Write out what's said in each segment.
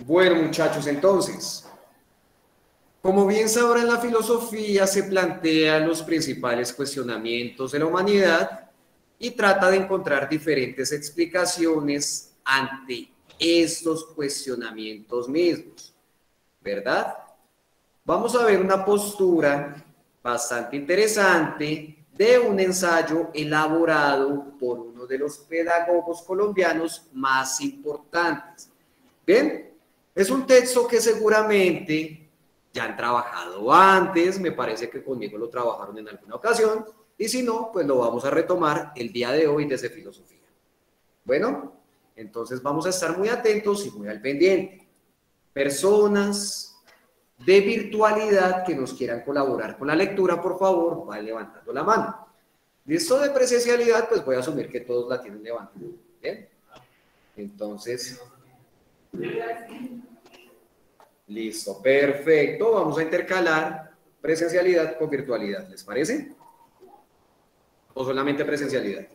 Bueno, muchachos, entonces, como bien sabrán, la filosofía se plantea los principales cuestionamientos de la humanidad y trata de encontrar diferentes explicaciones ante estos cuestionamientos mismos, ¿verdad? Vamos a ver una postura bastante interesante de un ensayo elaborado por uno de los pedagogos colombianos más importantes. ¿Ven? Es un texto que seguramente ya han trabajado antes, me parece que conmigo lo trabajaron en alguna ocasión, y si no, pues lo vamos a retomar el día de hoy desde filosofía. Bueno, entonces vamos a estar muy atentos y muy al pendiente. Personas de virtualidad que nos quieran colaborar con la lectura, por favor, vayan levantando la mano. Listo, de presencialidad, pues voy a asumir que todos la tienen levantada. ¿Bien? Entonces, listo, perfecto. Vamos a intercalar presencialidad con virtualidad, ¿les parece? ¿O solamente presencialidad?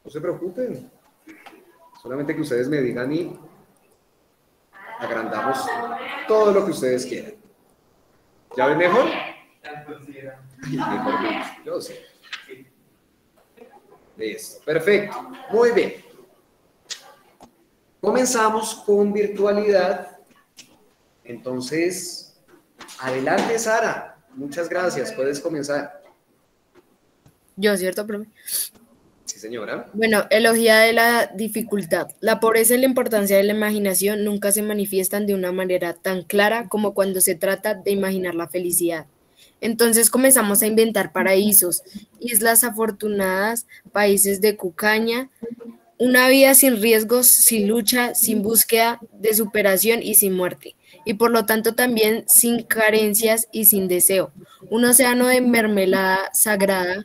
No se preocupen. Solamente que ustedes me digan y agrandamos todo lo que ustedes quieran. ¿Ya ven mejor? Mejor, yo sé. Listo, perfecto. Muy bien. Comenzamos con virtualidad. Entonces, adelante, Sara. Muchas gracias. Puedes comenzar. Yo, ¿cierto, profe? Sí, señora. Bueno, elogía de la dificultad. La pobreza y la importancia de la imaginación nunca se manifiestan de una manera tan clara como cuando se trata de imaginar la felicidad. Entonces comenzamos a inventar paraísos, islas afortunadas, países de cucaña, una vida sin riesgos, sin lucha, sin búsqueda de superación y sin muerte, y por lo tanto también sin carencias y sin deseo. Un océano de mermelada sagrada,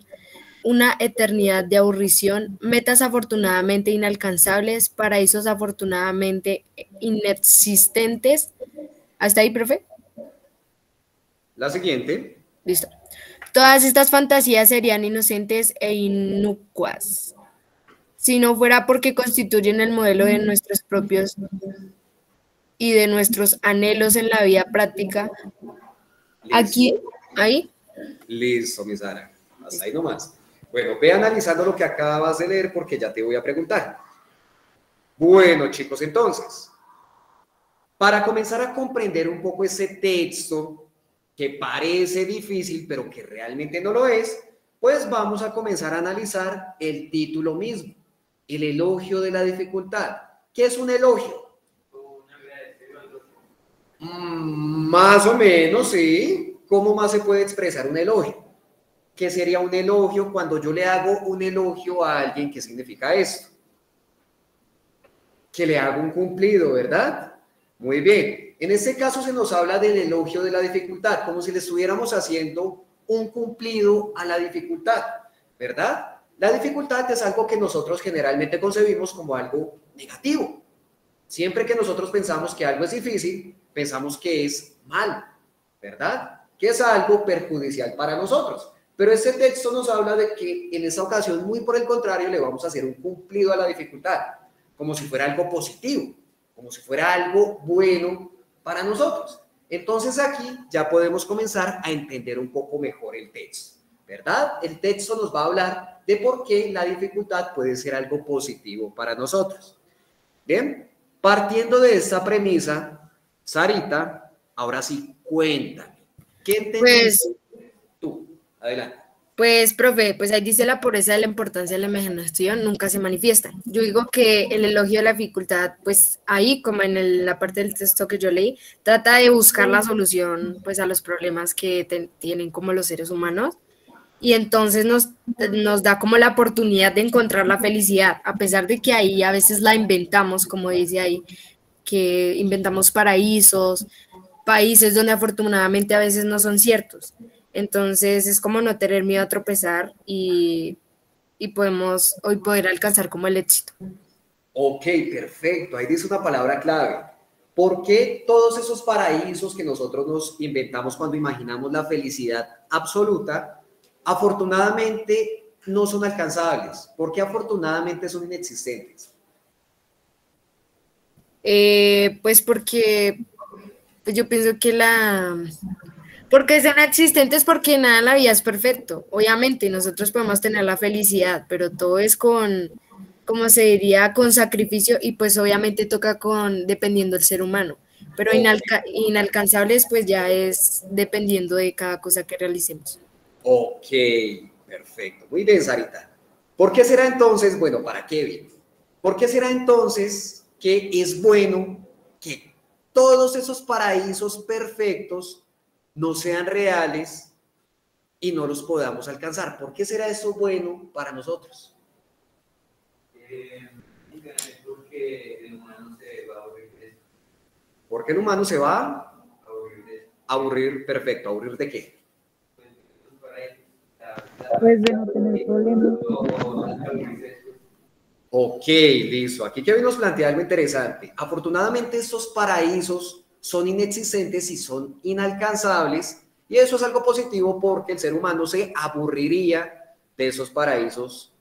una eternidad de aburrición, metas afortunadamente inalcanzables, paraísos afortunadamente inexistentes. ¿Hasta ahí, profe? La siguiente. Listo. Todas estas fantasías serían inocentes e inocuas, si no fuera porque constituyen el modelo de nuestros propios y de nuestros anhelos en la vida práctica. Aquí, Listo. ahí. Listo, mi Sara. Hasta ahí nomás. Bueno, ve analizando lo que acabas de leer porque ya te voy a preguntar. Bueno, chicos, entonces, para comenzar a comprender un poco ese texto que parece difícil, pero que realmente no lo es, pues vamos a comenzar a analizar el título mismo, el elogio de la dificultad. ¿Qué es un elogio? Más o menos, sí. ¿Cómo más se puede expresar un elogio? ¿Qué sería un elogio? Cuando yo le hago un elogio a alguien, ¿qué significa esto? Que le hago un cumplido, ¿verdad? Muy bien. En este caso se nos habla del elogio de la dificultad, como si le estuviéramos haciendo un cumplido a la dificultad, ¿verdad? La dificultad es algo que nosotros generalmente concebimos como algo negativo. Siempre que nosotros pensamos que algo es difícil, pensamos que es malo, ¿verdad? Que es algo perjudicial para nosotros. Pero este texto nos habla de que en esta ocasión, muy por el contrario, le vamos a hacer un cumplido a la dificultad, como si fuera algo positivo, como si fuera algo bueno para nosotros. Entonces aquí ya podemos comenzar a entender un poco mejor el texto, ¿verdad? El texto nos va a hablar de por qué la dificultad puede ser algo positivo para nosotros. Bien, partiendo de esta premisa, Sarita, ahora sí, cuéntame, ¿qué entendiste Pues tú? Adelante. Pues, profe, pues ahí dice la pobreza de la importancia de la imaginación nunca se manifiesta. Yo digo que el elogio de la dificultad, pues ahí, como en la parte del texto que yo leí, trata de buscar la solución, pues, a los problemas que tienen como los seres humanos y entonces nos da como la oportunidad de encontrar la felicidad, a pesar de que ahí a veces la inventamos, como dice ahí, que inventamos paraísos, países donde afortunadamente a veces no son ciertos. Entonces es como no tener miedo a tropezar y podemos hoy poder alcanzar como el éxito. Ok, perfecto. Ahí dice una palabra clave. ¿Por qué todos esos paraísos que nosotros nos inventamos cuando imaginamos la felicidad absoluta, afortunadamente no son alcanzables? ¿Por qué afortunadamente son inexistentes? Pues porque pues yo pienso que porque sean existentes porque nada en la vida es perfecto. Obviamente nosotros podemos tener la felicidad, pero todo es como se diría, con sacrificio y pues obviamente toca dependiendo del ser humano. Pero Ok, inalcanzables pues ya es dependiendo de cada cosa que realicemos. ok, perfecto. Muy bien, Sarita. ¿Por qué será entonces, bueno, para Kevin, por qué será entonces que es bueno que todos esos paraísos perfectos no sean reales y no los podamos alcanzar? ¿Por qué será eso bueno para nosotros? Porque el humano se va a aburrir de eso. ¿Por qué el humano se va a Aburrir de eso. aburrir? Perfecto, ¿aburrir de qué? Pues por ahí, Pues de no tener problemas. Ok, listo. Aquí Kevin nos plantea algo interesante. Afortunadamente estos paraísos son inexistentes y son inalcanzables y eso es algo positivo porque el ser humano se aburriría de esos paraísos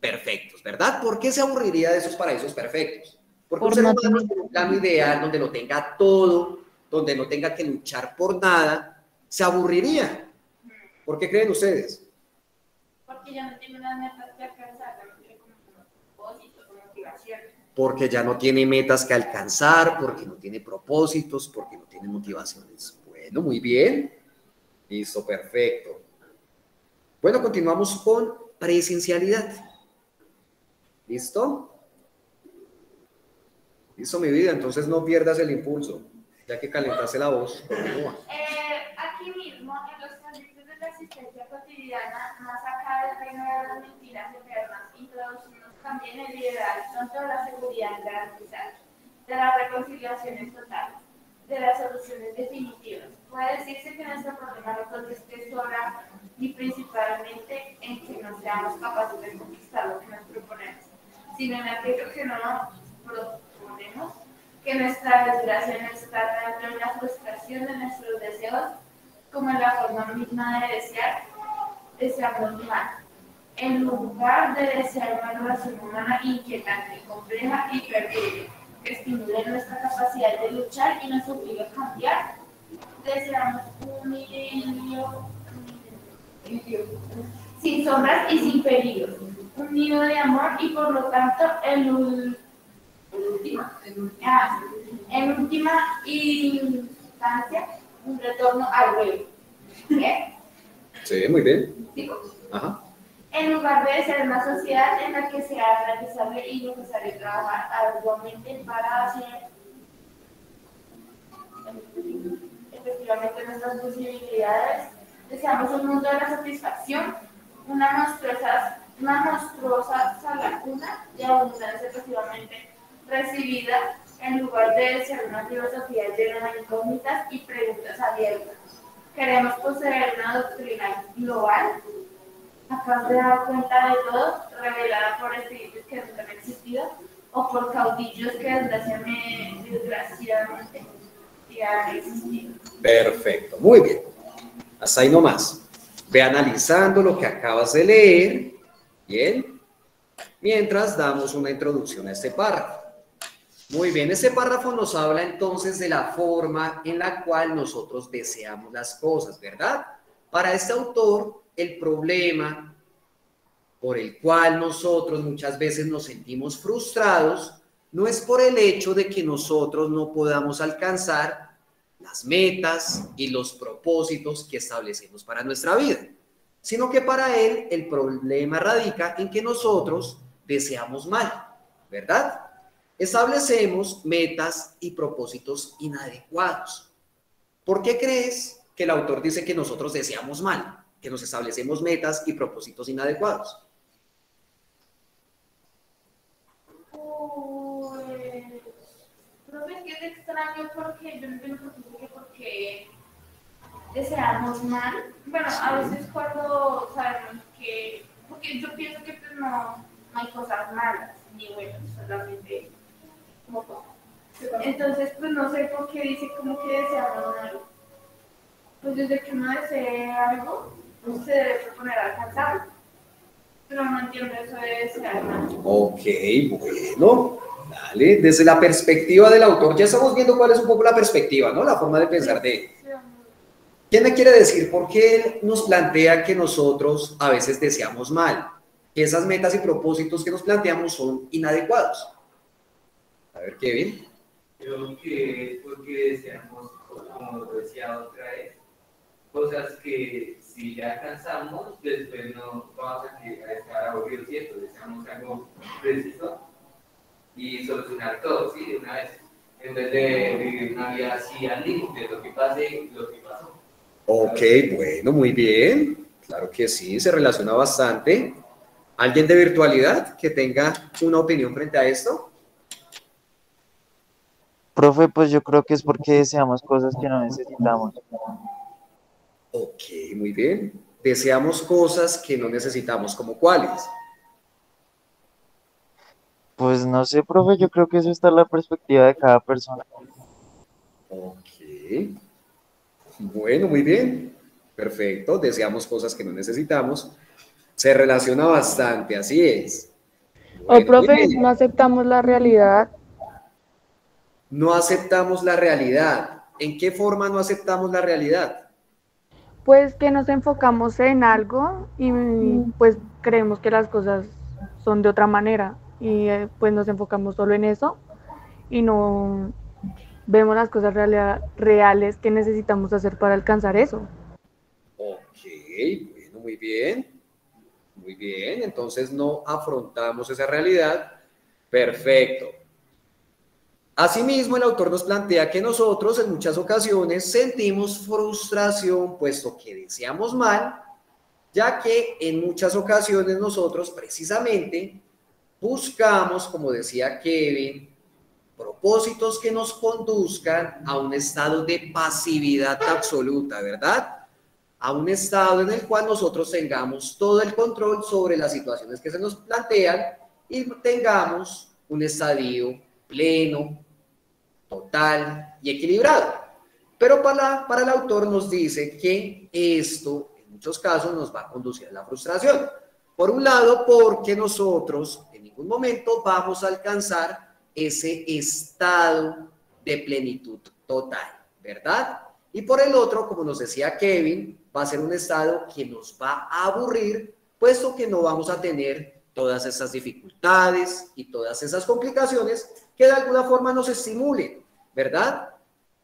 perfectos, ¿verdad? ¿Por qué se aburriría de esos paraísos perfectos? Porque un Por ser no humano tener. en un plano ideal donde lo tenga todo, donde no tenga que luchar por nada, se aburriría. ¿Por qué creen ustedes? Porque ya no tengo unas metas que alcanzar, ya no tiene como un propósito, como motivación. Porque ya no tiene metas que alcanzar, porque no tiene propósitos, porque no tiene motivaciones. Bueno, muy bien. Listo, perfecto. Bueno, continuamos con presencialidad. ¿Listo? Listo, mi vida. Entonces no pierdas el impulso, ya que calentaste la voz. Continúa. Aquí mismo, en los ámbitos de la existencia cotidiana, más acá del reino de las mentiras eternas, introducimos también el ideal, tanto de la seguridad garantizada, de las reconciliaciones totales, de las soluciones definitivas. Puede decirse que nuestro problema no consiste sola ni principalmente en que no seamos capaces de conquistar lo que nos proponemos, sino en aquello que no nos proponemos, que nuestra desgracia no está tanto en la frustración de nuestros deseos como en la forma misma de desear, deseamos mal. En lugar de desear una relación humana inquietante, compleja y perdible, que estimule nuestra capacidad de luchar y nos obligue a cambiar, deseamos un idilio sin sombras y sin peligros, un nido de amor y por lo tanto en última instancia, un retorno al huevo. ¿Bien? Sí, muy bien. ¿Sigo? Ajá. En lugar de ser una sociedad en la que sea realizable y necesario trabajar arduamente para hacer efectivamente nuestras posibilidades, deseamos un mundo de la satisfacción, una monstruosa lacuna de abundancia efectivamente recibida en lugar de ser una filosofía llena de incógnitas y preguntas abiertas. Queremos poseer una doctrina global, capaz de dar cuenta de todo, revelada por espíritus que nunca han existido o por caudillos que desgraciadamente ya han existido. Perfecto, muy bien. Hasta ahí nomás. Ve analizando lo que acabas de leer. Bien. Mientras damos una introducción a este párrafo. Muy bien, este párrafo nos habla entonces de la forma en la cual nosotros deseamos las cosas, ¿verdad? Para este autor, el problema por el cual nosotros muchas veces nos sentimos frustrados no es por el hecho de que nosotros no podamos alcanzar las metas y los propósitos que establecemos para nuestra vida, sino que para él el problema radica en que nosotros deseamos mal, ¿verdad? Establecemos metas y propósitos inadecuados. ¿Por qué crees que el autor dice que nosotros deseamos mal, que nos establecemos metas y propósitos inadecuados? Pues, profe, que es extraño porque yo no entiendo por qué deseamos mal. Bueno, a veces cuando sabemos que, porque yo pienso que pues no hay cosas malas ni buenas, solamente como cosas. Entonces, pues no sé por qué dice como que deseamos mal. Pues desde que uno desee algo, pues se debe proponer alcanzarlo. Pero no entiendo eso de desear más. Ok, bueno, dale. Desde la perspectiva del autor, ya estamos viendo cuál es un poco la perspectiva, ¿no? La forma de pensar de él. ¿Quién me quiere decir por qué él nos plantea que nosotros a veces deseamos mal? Que esas metas y propósitos que nos planteamos son inadecuados. A ver, Kevin. Creo que es porque deseamos, como decía otra vez, cosas que si ya alcanzamos, después no vamos a estar aburridos, ¿cierto? Deseamos algo preciso y solucionar todo, ¿sí? De una vez, en vez de vivir una vida así al límite, lo que pase, lo que pasó. Ok, bueno, muy bien. Claro que sí, se relaciona bastante. ¿Alguien de virtualidad que tenga una opinión frente a esto? Profe, pues yo creo que es porque deseamos cosas que no necesitamos. Ok, muy bien. Deseamos cosas que no necesitamos, ¿como cuáles? Pues no sé, profe, yo creo que eso está en la perspectiva de cada persona. Ok, bueno, muy bien. Perfecto, deseamos cosas que no necesitamos. Se relaciona bastante, así es. O Bueno, muy profe, no bien. aceptamos la realidad, No aceptamos la realidad. ¿En qué forma no aceptamos la realidad? pues que nos enfocamos en algo y pues creemos que las cosas son de otra manera y pues nos enfocamos solo en eso y no vemos las cosas reales que necesitamos hacer para alcanzar eso. Ok, bueno, muy bien. Muy bien, entonces no afrontamos esa realidad. Perfecto. Asimismo, el autor nos plantea que nosotros en muchas ocasiones sentimos frustración puesto que deseamos mal, ya que en muchas ocasiones nosotros precisamente buscamos, como decía Kevin, propósitos que nos conduzcan a un estado de pasividad absoluta, ¿verdad? A un estado en el cual nosotros tengamos todo el control sobre las situaciones que se nos plantean y tengamos un estadio pleno, total y equilibrado. Pero para el autor nos dice que esto en muchos casos nos va a conducir a la frustración. Por un lado, porque nosotros en ningún momento vamos a alcanzar ese estado de plenitud total, ¿verdad? Y por el otro, como nos decía Kevin, va a ser un estado que nos va a aburrir, puesto que no vamos a tener todas esas dificultades y todas esas complicaciones que de alguna forma nos estimulen, ¿verdad?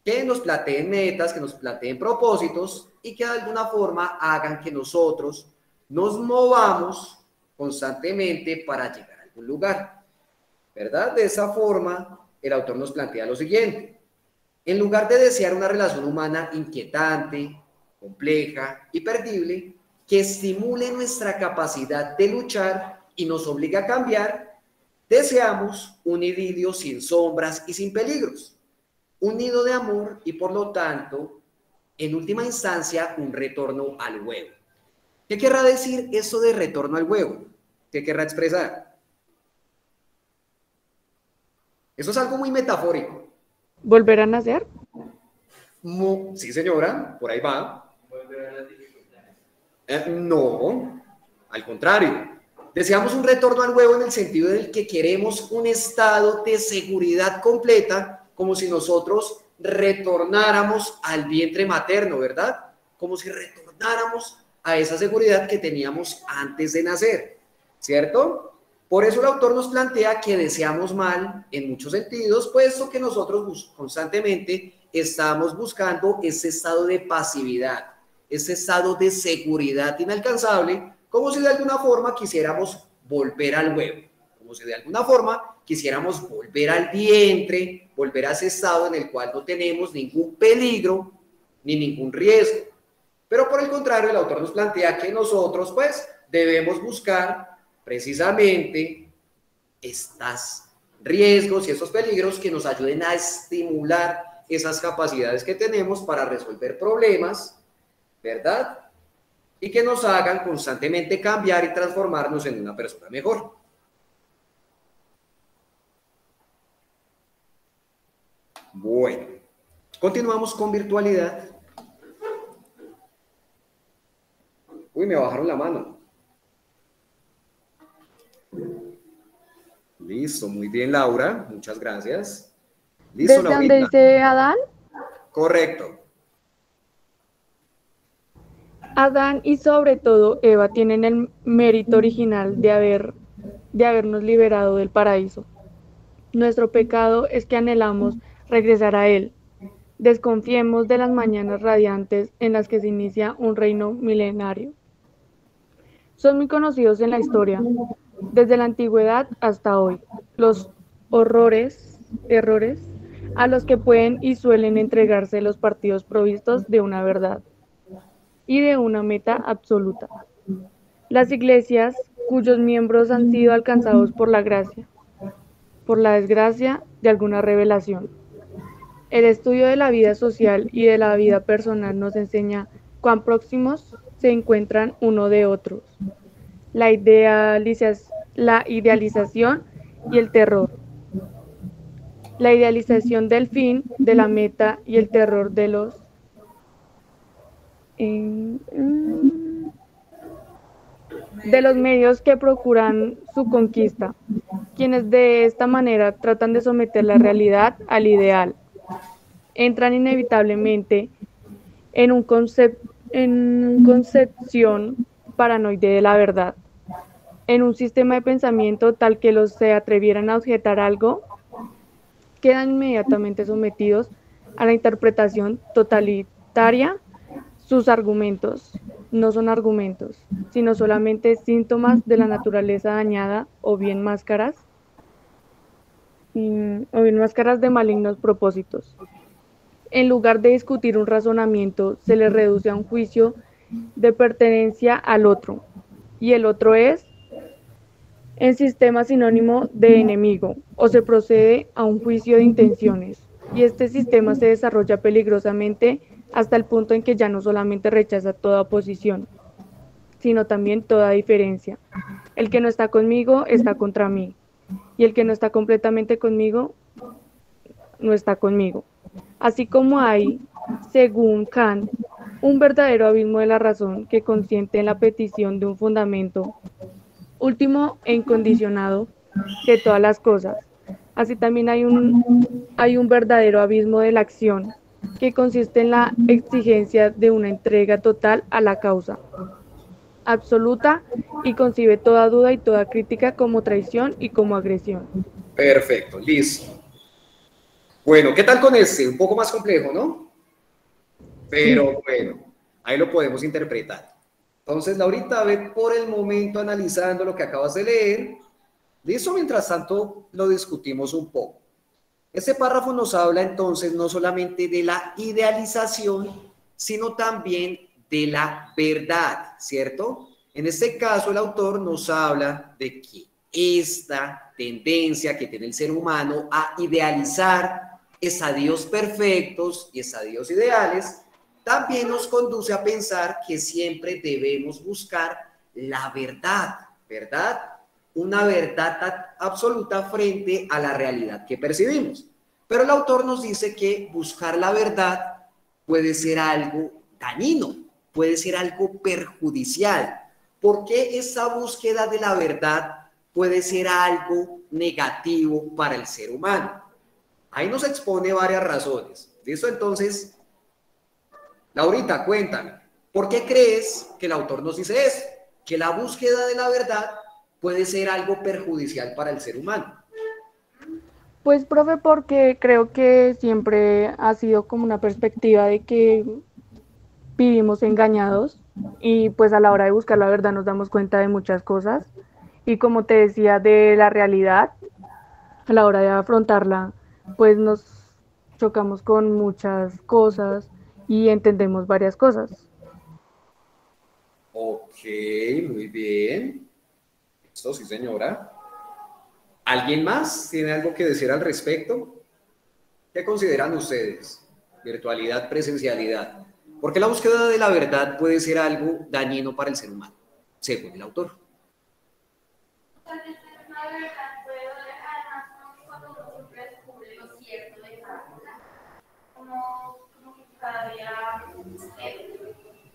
Que nos planteen metas, que nos planteen propósitos y que de alguna forma hagan que nosotros nos movamos constantemente para llegar a algún lugar, ¿verdad? De esa forma, el autor nos plantea lo siguiente. En lugar de desear una relación humana inquietante, compleja y perdible, que estimule nuestra capacidad de luchar y nos obliga a cambiar, deseamos un idilio sin sombras y sin peligros, un nido de amor y por lo tanto, en última instancia, un retorno al huevo. ¿Qué querrá decir eso de retorno al huevo? ¿Qué querrá expresar? Eso es algo muy metafórico. ¿Volver a nacer? Sí, señora, por ahí va. Volver a las dificultades. No, al contrario. Deseamos un retorno al huevo en el sentido del que queremos un estado de seguridad completa, como si nosotros retornáramos al vientre materno, ¿verdad? Como si retornáramos a esa seguridad que teníamos antes de nacer, ¿cierto? Por eso el autor nos plantea que deseamos mal en muchos sentidos, puesto que nosotros constantemente estamos buscando ese estado de pasividad, ese estado de seguridad inalcanzable, como si de alguna forma quisiéramos volver al huevo, como si de alguna forma quisiéramos volver al vientre, volver a ese estado en el cual no tenemos ningún peligro ni ningún riesgo. Pero por el contrario, el autor nos plantea que nosotros pues debemos buscar precisamente estos riesgos y esos peligros que nos ayuden a estimular esas capacidades que tenemos para resolver problemas, ¿verdad? Y que nos hagan constantemente cambiar y transformarnos en una persona mejor. Bueno, continuamos con virtualidad. Uy, me bajaron la mano. Listo, muy bien, Laura. Muchas gracias. Listo, Desde donde Laurita. dice Adán, Correcto. Adán y sobre todo Eva tienen el mérito original de habernos liberado del paraíso. Nuestro pecado es que anhelamos regresar a él. Desconfiemos de las mañanas radiantes en las que se inicia un reino milenario. Son muy conocidos en la historia, desde la antigüedad hasta hoy, los errores a los que pueden y suelen entregarse los partidos provistos de una verdad y de una meta absoluta. Las iglesias cuyos miembros han sido alcanzados por la desgracia de alguna revelación. El estudio de la vida social y de la vida personal nos enseña cuán próximos se encuentran uno de otros. La idealización y el terror. La idealización del fin, de la meta y el terror de los medios que procuran su conquista, quienes de esta manera tratan de someter la realidad al ideal, entran inevitablemente en un concepción paranoide de la verdad, en un sistema de pensamiento tal que los se atrevieran a objetar algo, quedan inmediatamente sometidos a la interpretación totalitaria. Sus argumentos no son argumentos, sino solamente síntomas de la naturaleza dañada o bien máscaras de malignos propósitos. En lugar de discutir un razonamiento, se le reduce a un juicio de pertenencia al otro, y el otro es en sistema sinónimo de enemigo, o se procede a un juicio de intenciones, y este sistema se desarrolla peligrosamente hasta el punto en que ya no solamente rechaza toda oposición, sino también toda diferencia. El que no está conmigo está contra mí, y el que no está completamente conmigo no está conmigo. Así como hay, según Kant, un verdadero abismo de la razón que consiente en la petición de un fundamento último e incondicionado de todas las cosas. Así también hay un verdadero abismo de la acción que consiste en la exigencia de una entrega total a la causa absoluta y concibe toda duda y toda crítica como traición y como agresión. Perfecto, listo. Bueno, ¿qué tal con este? Un poco más complejo, ¿no? Pero bueno, ahí lo podemos interpretar. Entonces, Laurita, ve por el momento analizando lo que acabas de leer. Listo, mientras tanto lo discutimos un poco. Este párrafo nos habla entonces no solamente de la idealización, sino también de la verdad, ¿cierto? En este caso, el autor nos habla de que esta tendencia que tiene el ser humano a idealizar estadios perfectos y estadios ideales, también nos conduce a pensar que siempre debemos buscar la verdad, ¿verdad? Una verdad absoluta frente a la realidad que percibimos. Pero el autor nos dice que buscar la verdad puede ser algo dañino, puede ser algo perjudicial. ¿Por qué esa búsqueda de la verdad puede ser algo negativo para el ser humano? Ahí nos expone varias razones. ¿Listo? Entonces, Laurita, cuéntame, ¿por qué crees que el autor nos dice eso? Que la búsqueda de la verdad puede ser algo perjudicial para el ser humano. Pues, profe, porque creo que siempre ha sido como una perspectiva de que vivimos engañados y pues a la hora de buscar la verdad nos damos cuenta de muchas cosas y como te decía de la realidad, a la hora de afrontarla, pues nos chocamos con muchas cosas y entendemos varias cosas. Ok, muy bien. Esto sí, señora. ¿Alguien más tiene algo que decir al respecto? ¿Qué consideran ustedes? Virtualidad, presencialidad. Porque la búsqueda de la verdad puede ser algo dañino para el ser humano, según el autor. Tal vez es una verdad, pero además como que cuando uno siempre descubre lo cierto de cada cosa, como que cada día,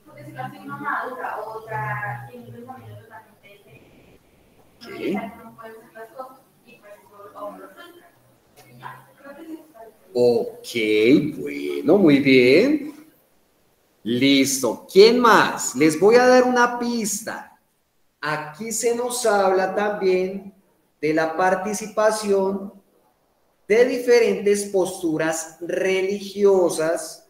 por decirlo así, uno madura, otra tiene un pensamiento totalmente diferente. Sí. No puede hacer las cosas y pues eso Ok, bueno, muy bien. Listo. ¿Quién más? Les voy a dar una pista. Aquí se nos habla también de la participación de diferentes posturas religiosas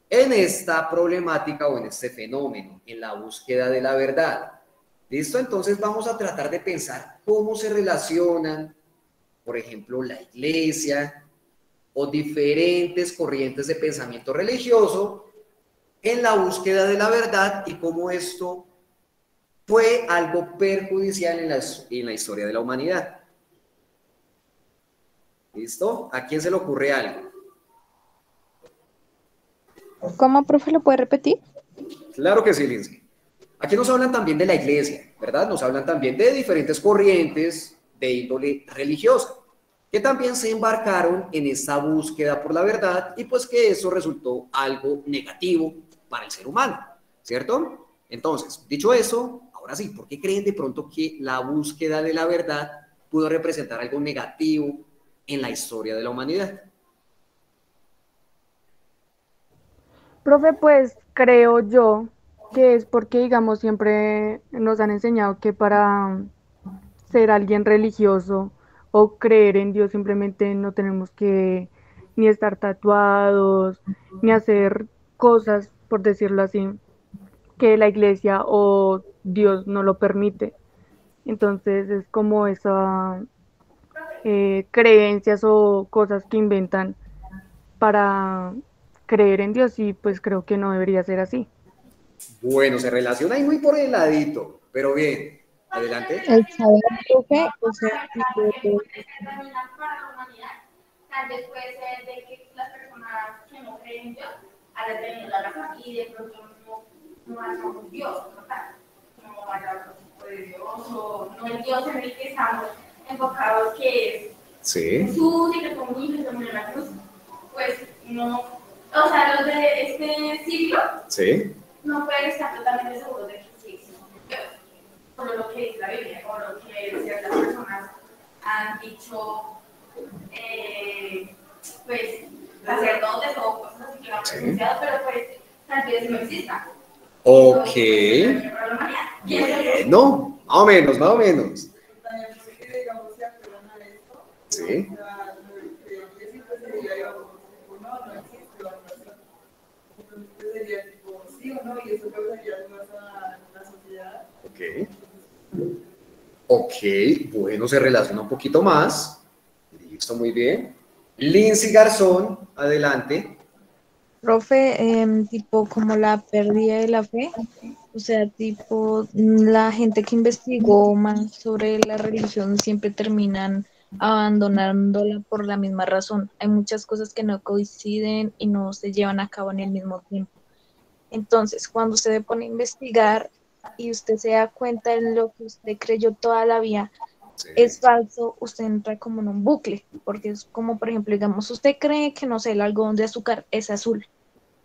en esta problemática o en este fenómeno, en la búsqueda de la verdad. ¿Listo? Entonces vamos a tratar de pensar cómo se relacionan, por ejemplo, la iglesia o diferentes corrientes de pensamiento religioso en la búsqueda de la verdad y cómo esto fue algo perjudicial en la historia de la humanidad. ¿Listo? ¿A quién se le ocurre algo? ¿Cómo, profe, lo puede repetir? Claro que sí, Lindsay. Aquí nos hablan también de la iglesia, ¿verdad? Nos hablan también de diferentes corrientes de índole religiosa, que también se embarcaron en esta búsqueda por la verdad y pues que eso resultó algo negativo para el ser humano, ¿cierto? Entonces, dicho eso, ahora sí, ¿por qué creen de pronto que la búsqueda de la verdad pudo representar algo negativo en la historia de la humanidad? Profe, pues creo yo que es porque, digamos, siempre nos han enseñado que para ser alguien religioso o creer en Dios simplemente no tenemos que ni estar tatuados, ni hacer cosas, por decirlo así, que la iglesia o Dios no lo permite. Entonces es como esa creencias o cosas que inventan para creer en Dios y pues creo que no debería ser así. Bueno, se relaciona ahí muy por el ladito, pero bien, adelante. El saber, profe, o sea, tipo, Es determinante para la humanidad. Tal vez puede ser de que las personas que no creen en Dios hayan tenido la razón y de pronto no haya un Dios, ¿no? No haya otro tipo de Dios o no el Dios en el que estamos enfocados, que es Sí. Jesús y que como un hijo en la cruz. Pues no, o sea, los de este siglo Sí. no pueden estar totalmente seguros de que sí existe un Dios, por lo que dice la Biblia, o lo que ciertas personas han dicho, pues, sacerdotes o cosas así que lo han pronunciado, pero pues tal vez no exista. Ok. No. Bueno, más o menos, más o menos. Sí. Ok. Ok, bueno, se relaciona un poquito más. Listo, muy bien. Lindsay Garzón, adelante. profe, tipo como la pérdida de la fe, o sea, tipo la gente que investigó más sobre la religión siempre terminan abandonándola por la misma razón. Hay muchas cosas que no coinciden y no se llevan a cabo en el mismo tiempo. Entonces, cuando usted se pone a investigar y usted se da cuenta de lo que usted creyó toda la vida Sí, es falso, usted entra como en un bucle, porque es como, por ejemplo, digamos, usted cree que, no sé, el algodón de azúcar es azul,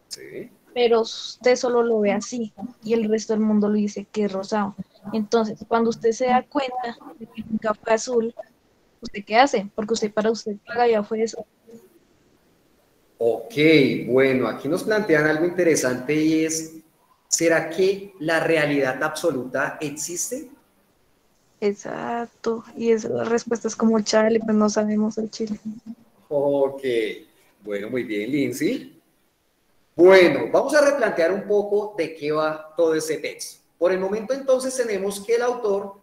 sí. pero usted solo lo ve así y el resto del mundo lo dice que es rosado. Entonces, cuando usted se da cuenta de que nunca fue azul, ¿usted qué hace? Porque usted para usted toda la vida fue eso. Ok, bueno, aquí nos plantean algo interesante y es, ¿será que la realidad absoluta existe? Exacto. Y esa respuesta es como Charlie, pues no sabemos el chile. Ok, bueno, muy bien, Lindsay. Bueno, vamos a replantear un poco de qué va todo ese texto. Por el momento entonces tenemos que el autor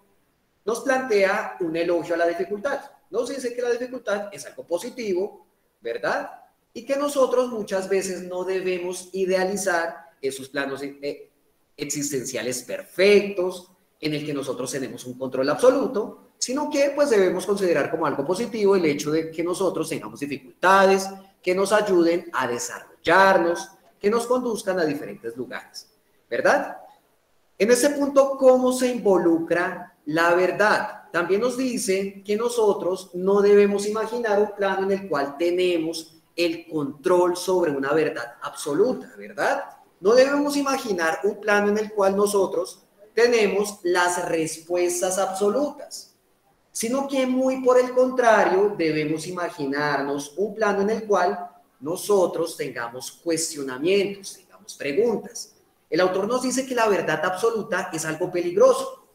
nos plantea un elogio a la dificultad. Nos dice que la dificultad es algo positivo, ¿verdad? Y que nosotros muchas veces no debemos idealizar esos planos existenciales perfectos en el que nosotros tenemos un control absoluto, sino que pues debemos considerar como algo positivo el hecho de que nosotros tengamos dificultades, que nos ayuden a desarrollarnos, que nos conduzcan a diferentes lugares, ¿verdad? En ese punto, ¿cómo se involucra la verdad? También nos dice que nosotros no debemos imaginar un plano en el cual tenemos el control sobre una verdad absoluta, ¿verdad? No debemos imaginar un plano en el cual nosotros tenemos las respuestas absolutas. sino que muy por el contrario debemos imaginarnos un plano en el cual nosotros tengamos cuestionamientos, tengamos preguntas. El autor nos dice que la verdad absoluta es algo peligroso.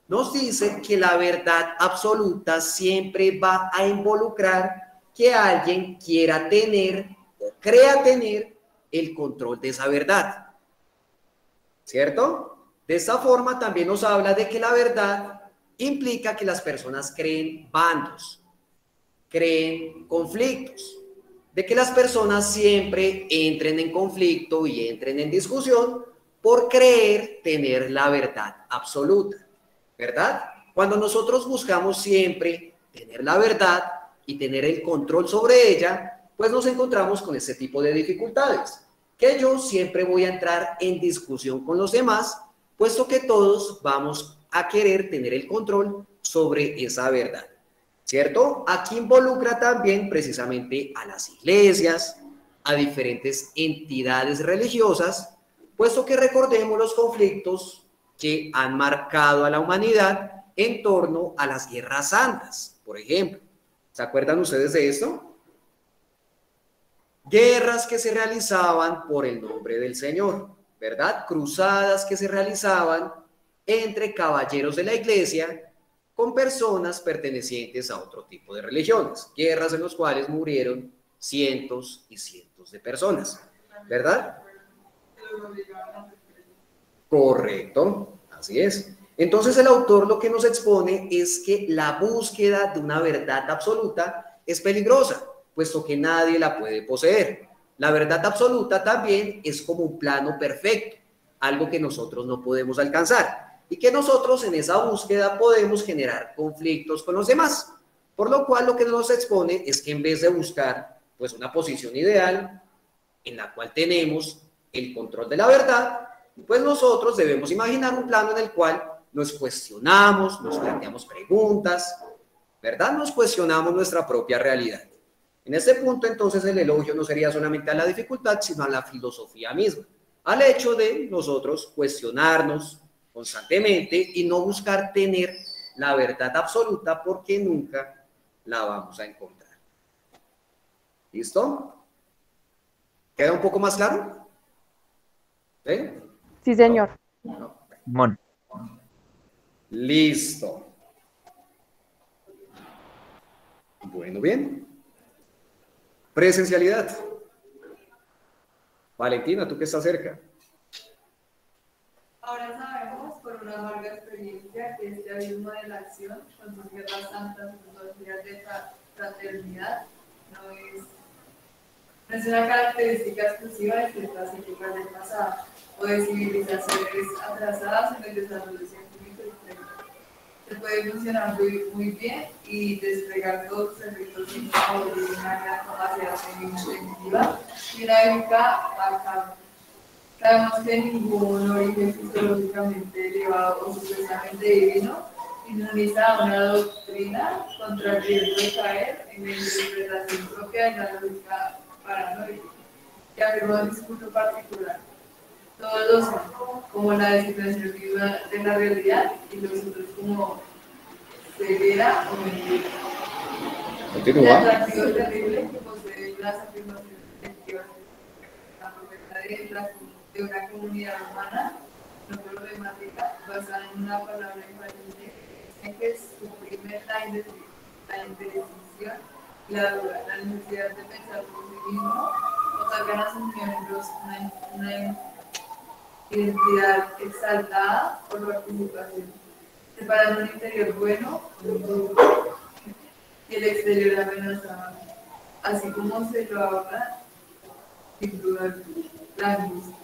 Nos dice que la verdad absoluta siempre va a involucrar que alguien quiera tener o crea tener el control de esa verdad. ¿Cierto? De esta forma también nos habla de que la verdad implica que las personas creen bandos, creen conflictos, de que las personas siempre entren en conflicto y entren en discusión por creer tener la verdad absoluta, ¿verdad? Cuando nosotros buscamos siempre tener la verdad y tener el control sobre ella, pues nos encontramos con ese tipo de dificultades, que yo siempre voy a entrar en discusión con los demás, puesto que todos vamos a querer tener el control sobre esa verdad, ¿cierto? Aquí involucra también precisamente a las iglesias, a diferentes entidades religiosas, puesto que recordemos los conflictos que han marcado a la humanidad en torno a las guerras santas, por ejemplo. ¿Se acuerdan ustedes de esto? Guerras que se realizaban por el nombre del Señor, ¿verdad? Cruzadas que se realizaban entre caballeros de la iglesia con personas pertenecientes a otro tipo de religiones. Guerras en las cuales murieron cientos y cientos de personas, ¿verdad? Correcto, así es. Entonces el autor lo que nos expone es que la búsqueda de una verdad absoluta es peligrosa, puesto que nadie la puede poseer. La verdad absoluta también es como un plano perfecto, algo que nosotros no podemos alcanzar y que nosotros en esa búsqueda podemos generar conflictos con los demás. Por lo cual lo que nos expone es que en vez de buscar pues una posición ideal en la cual tenemos el control de la verdad, pues nosotros debemos imaginar un plano en el cual nos cuestionamos, nos planteamos preguntas, ¿verdad? Nos cuestionamos nuestra propia realidad. En este punto, entonces, el elogio no sería solamente a la dificultad, sino a la filosofía misma, al hecho de nosotros cuestionarnos constantemente y no buscar tener la verdad absoluta porque nunca la vamos a encontrar. ¿Listo? ¿Queda un poco más claro? ¿Sí? Sí, señor. No. Mon. Listo. Bueno, bien. Presencialidad. Valentina, tú que estás cerca. Ahora sabemos por una larga experiencia que este abismo de la acción, con sus guerras santas y sus doctrinas de fraternidad, no es una característica exclusiva de ciertas épocas del pasado o de civilizaciones atrasadas en el desarrollo científico y técnico. Se puede funcionar muy bien y desplegar todos sus efectos sin favorecer una gran capacidad cognitiva y una época acá. Sabemos que ningún origen fisiológicamente elevado o supuestamente divino inmuniza a una doctrina contra el riesgo de caer en la interpretación propia de la lógica paranoica, que afirma un discurso particular. Todos los son, como la designación de la realidad, y los otros como ceguera o mentira. El atractivo terrible que poseen las afirmaciones colectivas, la propiedad de una comunidad humana no problemática basada en una palabra infalible en que suprime la indecisión y la duda, la necesidad de pensar por sí mismo, otorgan a sus miembros una identidad exaltada por participación. Separan un interior bueno y el exterior amenazado, así como se lo ahorra sin duda la angustia.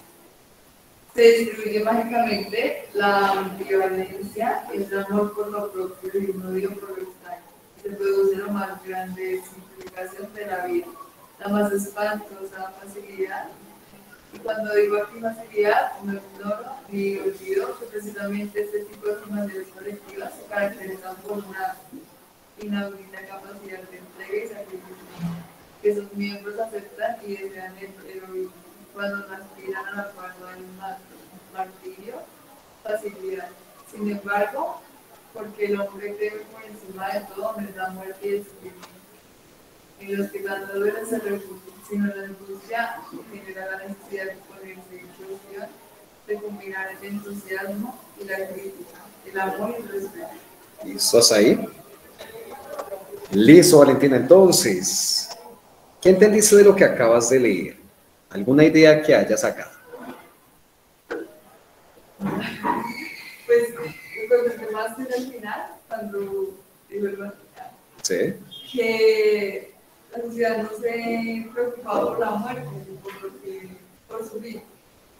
Se distribuye mágicamente la ambivalencia, el amor por lo propio y un odio por lo extraño. Se produce la más grande simplificación de la vida, la más espantosa facilidad. Y cuando digo aquí facilidad, no ignoro ni olvido que precisamente este tipo de formaciones colectivas se caracterizan por una inaudita capacidad de entrega y sacrificio, que sus miembros aceptan y desean el heroísmo. Cuando aspiran al acuerdo del martirio, facilidad. Sin embargo, porque el hombre teme por encima de todo, es la muerte y el sufrimiento. En los que tanto duelen se refugian, sino la angustia genera la necesidad de ponerse en solución, de combinar el entusiasmo y la crítica, el amor y el respeto. ¿Listo hasta ahí? Listo, Valentina. Entonces, ¿qué entendiste de lo que acabas de leer? ¿Alguna idea que hayas sacado? Pues, lo que más tiene al final, cuando digo el Vaticano, Sí. que la sociedad no se preocupaba por la muerte, por su vida,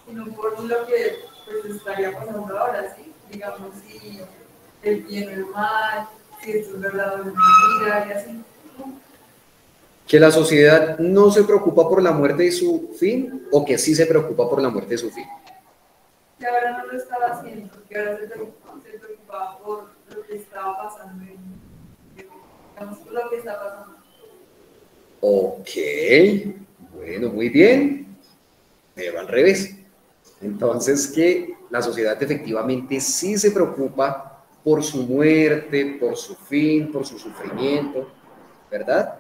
sino por lo que pues, estaría pasando ahora, ¿sí? Digamos, si el bien o el mal, si esto es verdad o es mentira, y así. ¿Que la sociedad no se preocupa por la muerte y su fin, o que sí se preocupa por la muerte y su fin? Que ahora no lo estaba haciendo, que ahora se preocupaba por lo que estaba pasando, digamos, por lo que está pasando. Ok, bueno, muy bien, pero al revés. Entonces, que la sociedad efectivamente sí se preocupa por su muerte, por su fin, por su sufrimiento, ¿verdad?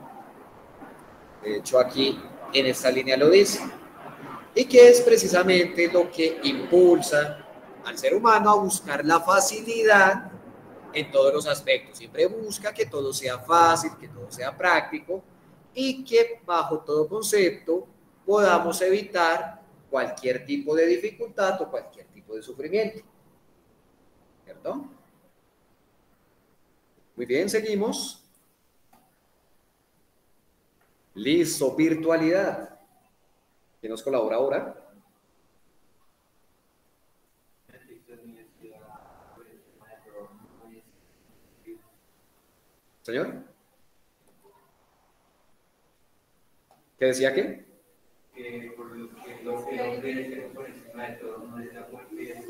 De hecho, aquí en esta línea lo dice. Y que es precisamente lo que impulsa al ser humano a buscar la facilidad en todos los aspectos. Siempre busca que todo sea fácil, que todo sea práctico y que bajo todo concepto podamos evitar cualquier tipo de dificultad o cualquier tipo de sufrimiento. ¿Cierto? Muy bien, seguimos. Listo, virtualidad. ¿Quién nos colabora ahora? Señor. ¿Qué decía qué? Por lo que los que hombre por encima de todo no es la muerte,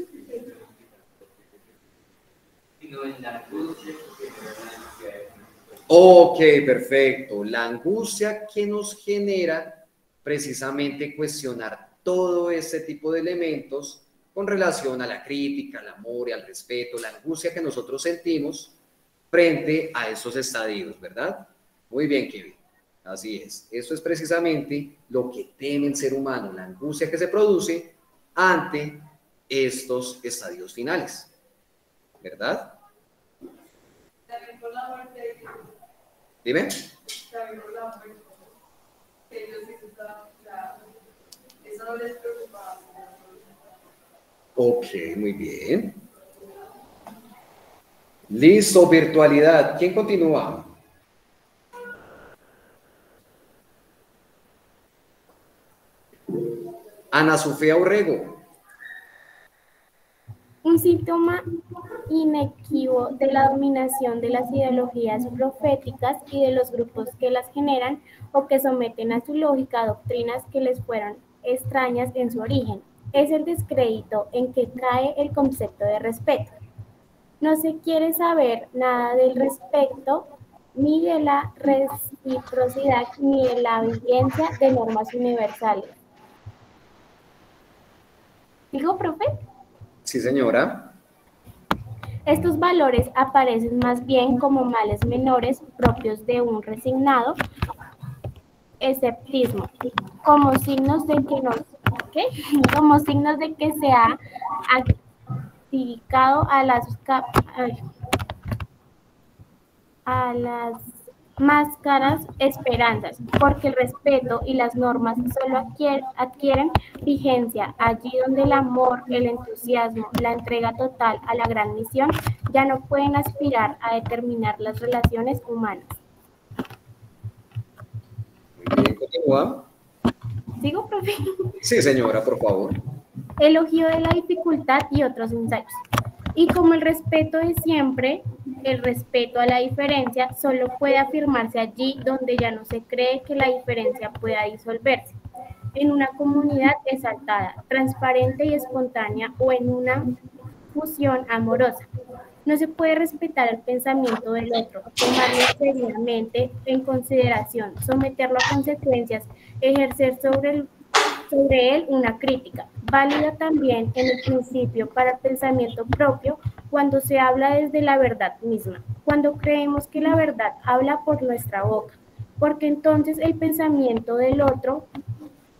sino en la angustia que genera la necesidad de. Ok, perfecto. La angustia que nos genera precisamente cuestionar todo este tipo de elementos con relación a la crítica, al amor y al respeto, la angustia que nosotros sentimos frente a esos estadios, ¿verdad? Muy bien, Kevin. Así es. Eso es precisamente lo que teme el ser humano, la angustia que se produce ante estos estadios finales, ¿verdad? También por la muerte. Dime. También por la muerte. Ellos sí estaban, eso no les preocupaba. Ok, muy bien. Listo, virtualidad. ¿Quién continúa? Ana Sofía Urrego. Un síntoma inequívoco de la dominación de las ideologías proféticas y de los grupos que las generan o que someten a su lógica doctrinas que les fueron extrañas en su origen, es el descrédito en que cae el concepto de respeto. No se quiere saber nada del respeto, ni de la reciprocidad, ni de la vigencia de normas universales. ¿Digo, profe? Sí, señora. Estos valores aparecen más bien como males menores propios de un resignado escepticismo, como signos de que como signos de que se ha actificado a las máscaras esperanzas, porque el respeto y las normas solo adquieren vigencia allí donde el amor, el entusiasmo, la entrega total a la gran misión ya no pueden aspirar a determinar las relaciones humanas. Muy bien, continúa. ¿Sigo, profe? Sí, señora, por favor. Elogio de la dificultad y otros ensayos. Y como el respeto es siempre, el respeto a la diferencia solo puede afirmarse allí donde ya no se cree que la diferencia pueda disolverse, en una comunidad exaltada, transparente y espontánea o en una fusión amorosa. No se puede respetar el pensamiento del otro, tomarlo seriamente en consideración, someterlo a consecuencias, ejercer sobre él una crítica, válida también en el principio para el pensamiento propio cuando se habla desde la verdad misma, cuando creemos que la verdad habla por nuestra boca, porque entonces el pensamiento del otro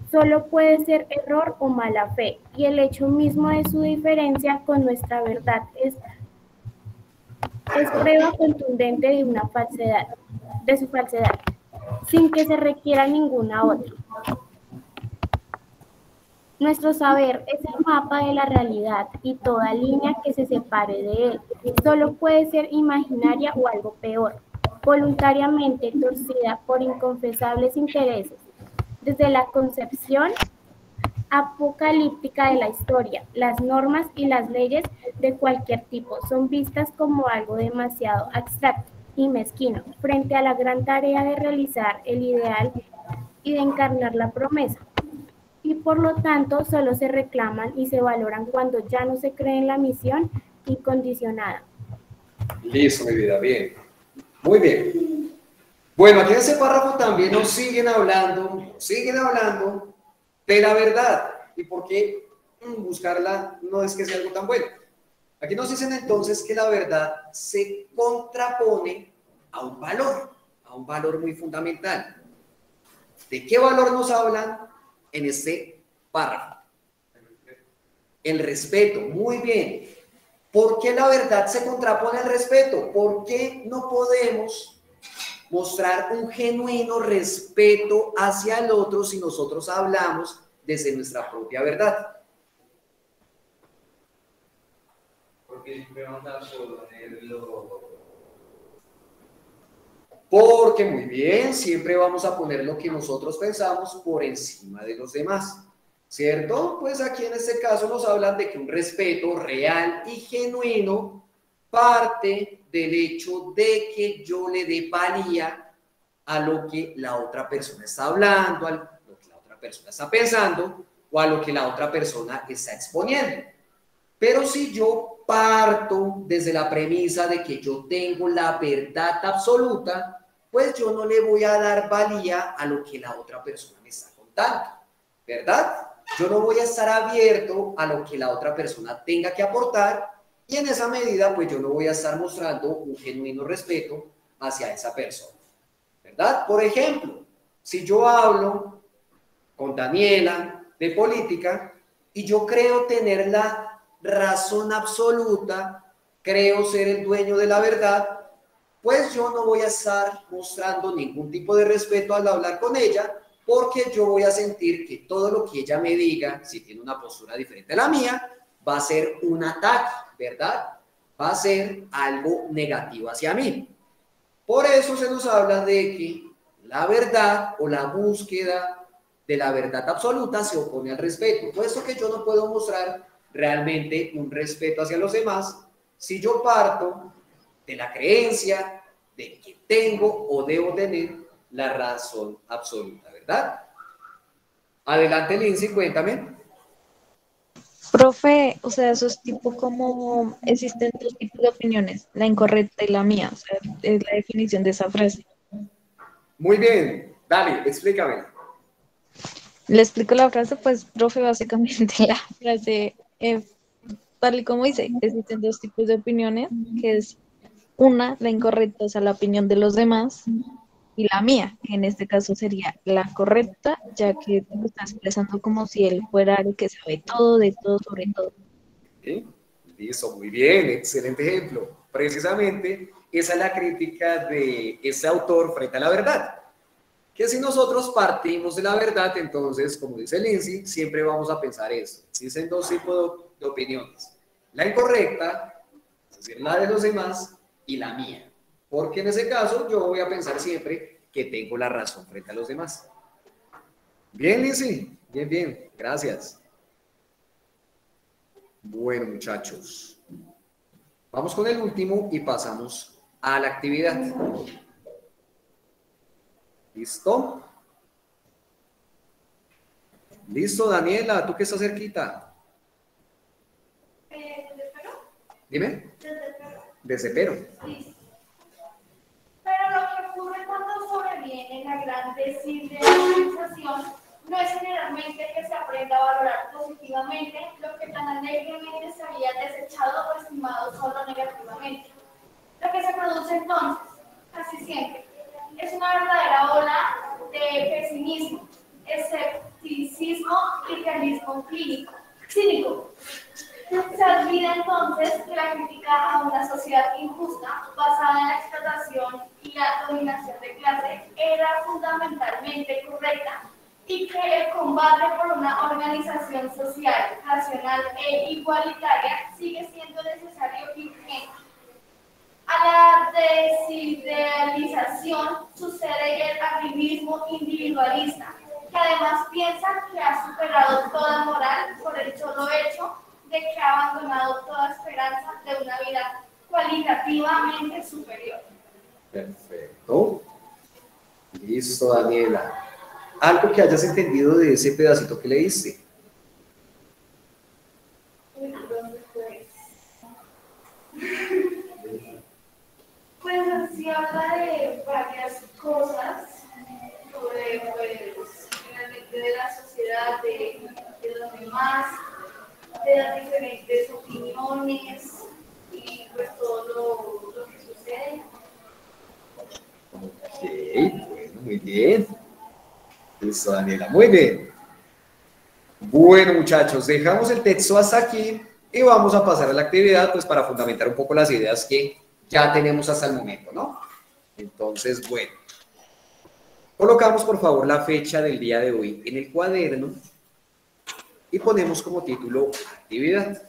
solo puede ser error o mala fe, y el hecho mismo de su diferencia con nuestra verdad es prueba contundente de una falsedad, de su falsedad, sin que se requiera ninguna otra. Nuestro saber es el mapa de la realidad y toda línea que se separe de él solo puede ser imaginaria o algo peor, voluntariamente torcida por inconfesables intereses. Desde la concepción apocalíptica de la historia, las normas y las leyes de cualquier tipo son vistas como algo demasiado abstracto y mezquino frente a la gran tarea de realizar el ideal y de encarnar la promesa. Y por lo tanto solo se reclaman y se valoran cuando ya no se cree en la misión incondicionada. Listo, mi vida, bien. Muy bien. Bueno, aquí en ese párrafo también nos siguen hablando de la verdad. ¿Y por qué buscarla no es que sea algo tan bueno? Aquí nos dicen entonces que la verdad se contrapone a un valor muy fundamental. ¿De qué valor nos hablan en este párrafo? El respeto, muy bien. ¿Por qué la verdad se contrapone al respeto? ¿Por qué no podemos mostrar un genuino respeto hacia el otro si nosotros hablamos desde nuestra propia verdad? Porque siempre vamos a ponerlo. Porque, muy bien, siempre vamos a poner lo que nosotros pensamos por encima de los demás, ¿cierto? Pues aquí en este caso nos hablan de que un respeto real y genuino parte del hecho de que yo le dé valía a lo que la otra persona está hablando, a lo que la otra persona está pensando o a lo que la otra persona está exponiendo. Pero si yo parto desde la premisa de que yo tengo la verdad absoluta, pues yo no le voy a dar valía a lo que la otra persona me está contando, ¿verdad? Yo no voy a estar abierto a lo que la otra persona tenga que aportar y en esa medida, pues yo no voy a estar mostrando un genuino respeto hacia esa persona, ¿verdad? Por ejemplo, si yo hablo con Daniela de política y yo creo tener la razón absoluta, creo ser el dueño de la verdad, pues yo no voy a estar mostrando ningún tipo de respeto al hablar con ella, porque yo voy a sentir que todo lo que ella me diga, si tiene una postura diferente a la mía, va a ser un ataque, ¿verdad? Va a ser algo negativo hacia mí. Por eso se nos habla de que la verdad o la búsqueda de la verdad absoluta se opone al respeto, puesto que yo no puedo mostrar realmente un respeto hacia los demás si yo parto de la creencia de que tengo o debo tener la razón absoluta, ¿verdad? Adelante, Lindsay, cuéntame. Profe, o sea, eso es tipo como existen dos tipos de opiniones, la incorrecta y la mía, o sea, es la definición de esa frase. Muy bien, dale, explícame. Le explico la frase, pues, profe, básicamente la frase, tal y como dice, existen dos tipos de opiniones, que es una, la incorrecta, o sea, la opinión de los demás, y la mía, que en este caso sería la correcta, ya que te lo está expresando como si él fuera el que sabe todo, de todo, sobre todo. ¿Sí? Listo, muy bien, excelente ejemplo. Precisamente esa es la crítica de ese autor frente a la verdad. Que si nosotros partimos de la verdad, entonces, como dice Lindsay, siempre vamos a pensar eso. Existen dos tipos de opiniones. La incorrecta, es decir, la de los demás, y la mía. Porque en ese caso yo voy a pensar siempre que tengo la razón frente a los demás. Bien, Lindsay. Bien, bien. Gracias. Bueno, muchachos. Vamos con el último y pasamos a la actividad. ¿Listo? ¿Listo, Daniela? ¿Tú que estás cerquita? ¿Desde Perú? Dime. Desde Perú. Desde Perú. Sí. Pero lo que ocurre cuando sobreviene la gran desidentización No es generalmente que se aprenda a valorar positivamente lo que tan alegremente se había desechado o estimado solo negativamente. Lo que se produce entonces, casi siempre, es una verdadera ola de pesimismo, escepticismo y realismo cínico. Se olvida entonces que la crítica a una sociedad injusta, basada en la explotación y la dominación de clase, era fundamentalmente correcta y que el combate por una organización social, racional e igualitaria sigue siendo necesario y urgente. A la desidealización sucede el activismo individualista, que además piensa que ha superado toda moral por el solo hecho de que ha abandonado toda esperanza de una vida cualitativamente superior. Perfecto. Listo, Daniela. Algo que hayas entendido de ese pedacito que leíste. Pues así habla de varias cosas, sobre pues, finalmente de la sociedad, de los demás, de las diferentes opiniones y pues todo lo que sucede. Ok, bueno, muy bien. Listo, Daniela, muy bien. Bueno, muchachos, dejamos el texto hasta aquí y vamos a pasar a la actividad pues para fundamentar un poco las ideas que ya tenemos hasta el momento, ¿no? Entonces, bueno, colocamos por favor la fecha del día de hoy en el cuaderno y ponemos como título actividad.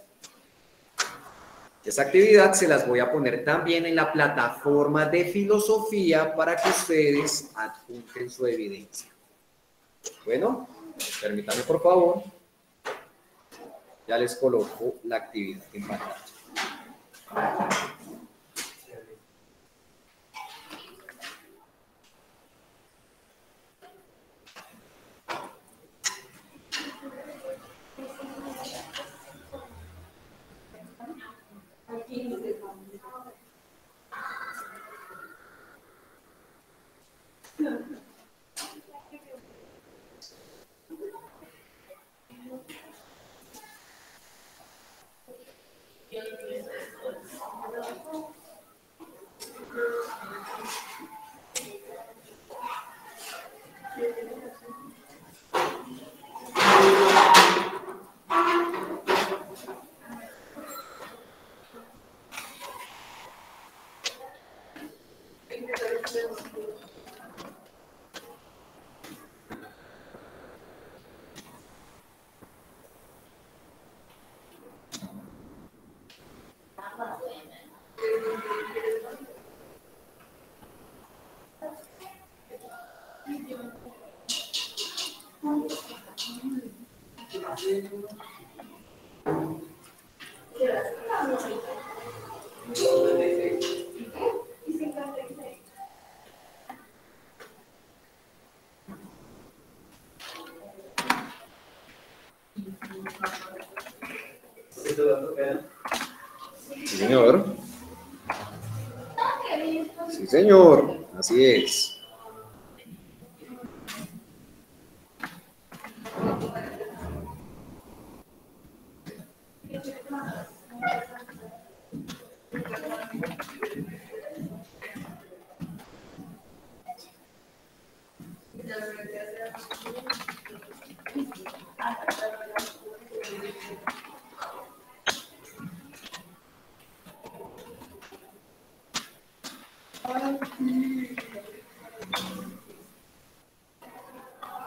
Esa actividad se las voy a poner también en la plataforma de filosofía para que ustedes adjunten su evidencia. Bueno, permítanme por favor. Ya les coloco la actividad en pantalla. Sí, señor. Sí, señor. Así es.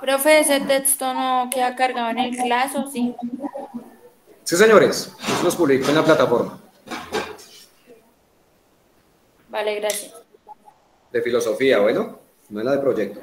Profe, ese texto no queda cargado en el class, ¿o sí? Sí, señores. Eso los publico en la plataforma Vale, gracias. de filosofía, bueno, no en la de proyecto.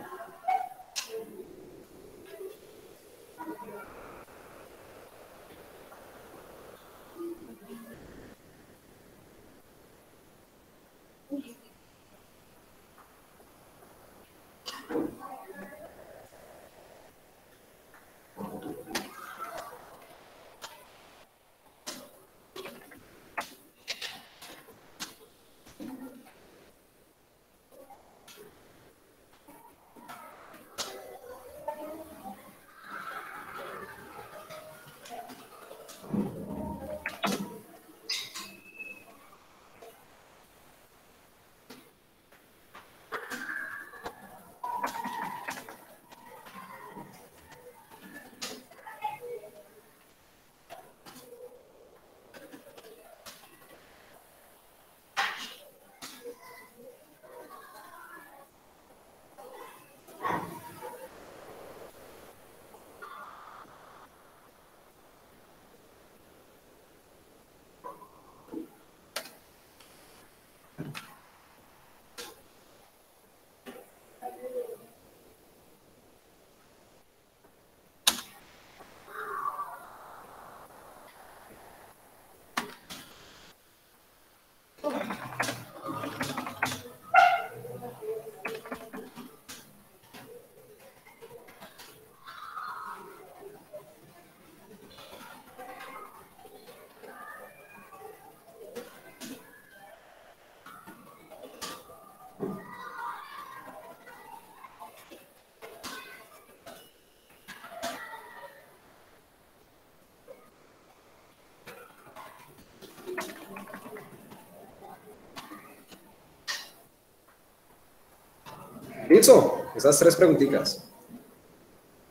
Listo, esas 3 preguntitas.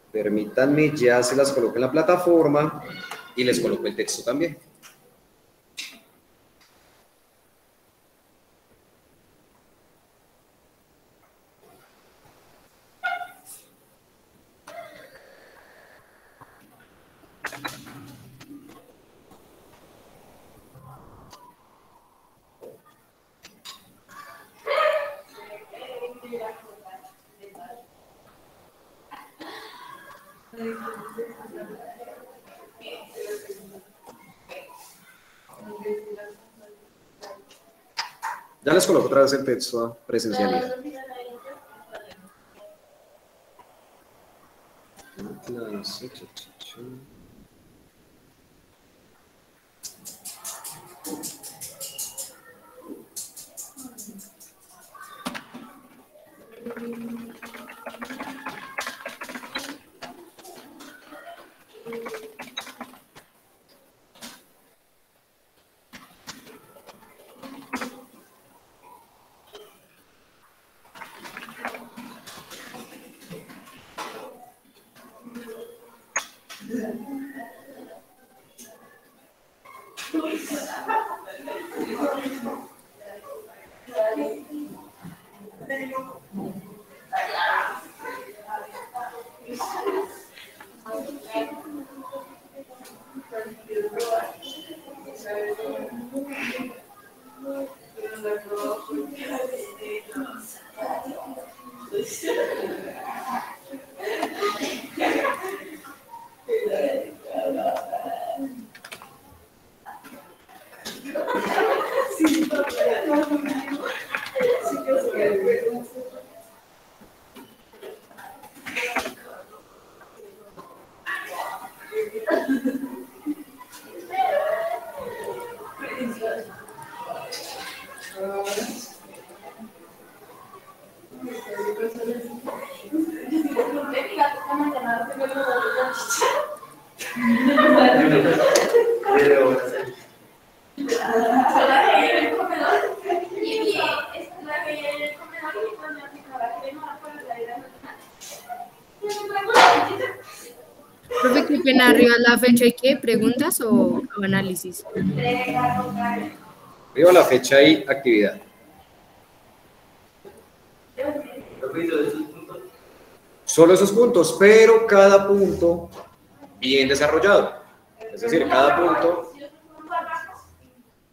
Permítanme, ya se las coloco en la plataforma y les coloco el texto también. Ya les coloco otra vez el texto a presencialidad. Profe, qué pena, arriba la fecha y qué, ¿preguntas o análisis? Arriba la fecha y actividad. Solo esos puntos, pero cada punto bien desarrollado. Es decir, cada punto...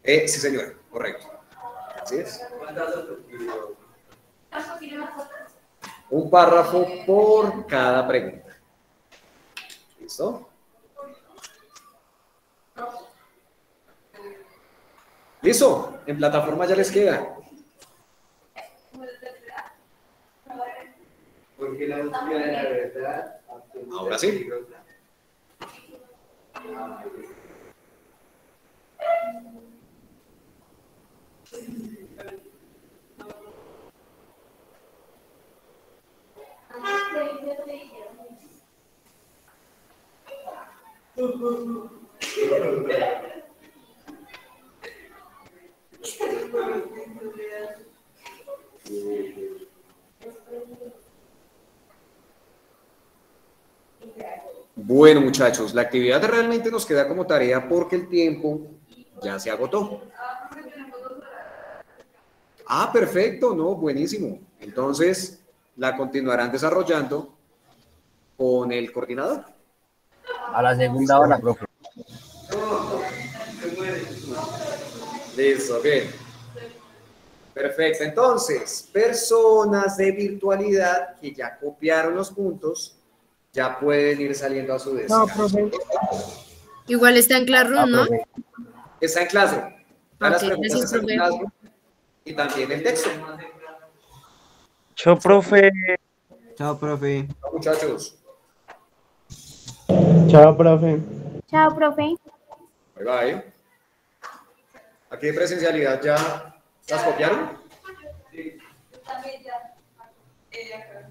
sí, señora, correcto. Así es. Un párrafo por cada pregunta. ¿Listo? ¿Listo? En plataforma ya les queda. Porque la búsqueda de la verdad. Ahora sí. Bueno, muchachos, la actividad realmente nos queda como tarea porque el tiempo ya se agotó. Ah, perfecto, no, buenísimo. Entonces, la continuarán desarrollando con el coordinador. A la segunda hora, profe. Listo, bien. Perfecto, entonces, personas de virtualidad que ya copiaron los puntos, ya pueden ir saliendo a su descanso. No, profe. Igual está en Classroom, ¿no? Está en Classroom. Las preguntas gracias, están en profe. Classroom y también el texto. Chao, profe. Chao, profe. Chao, muchachos. Chao, profe. Chao, profe. Bye, bye. Aquí de presencialidad ya las copiaron. Sí. También ya. Acá.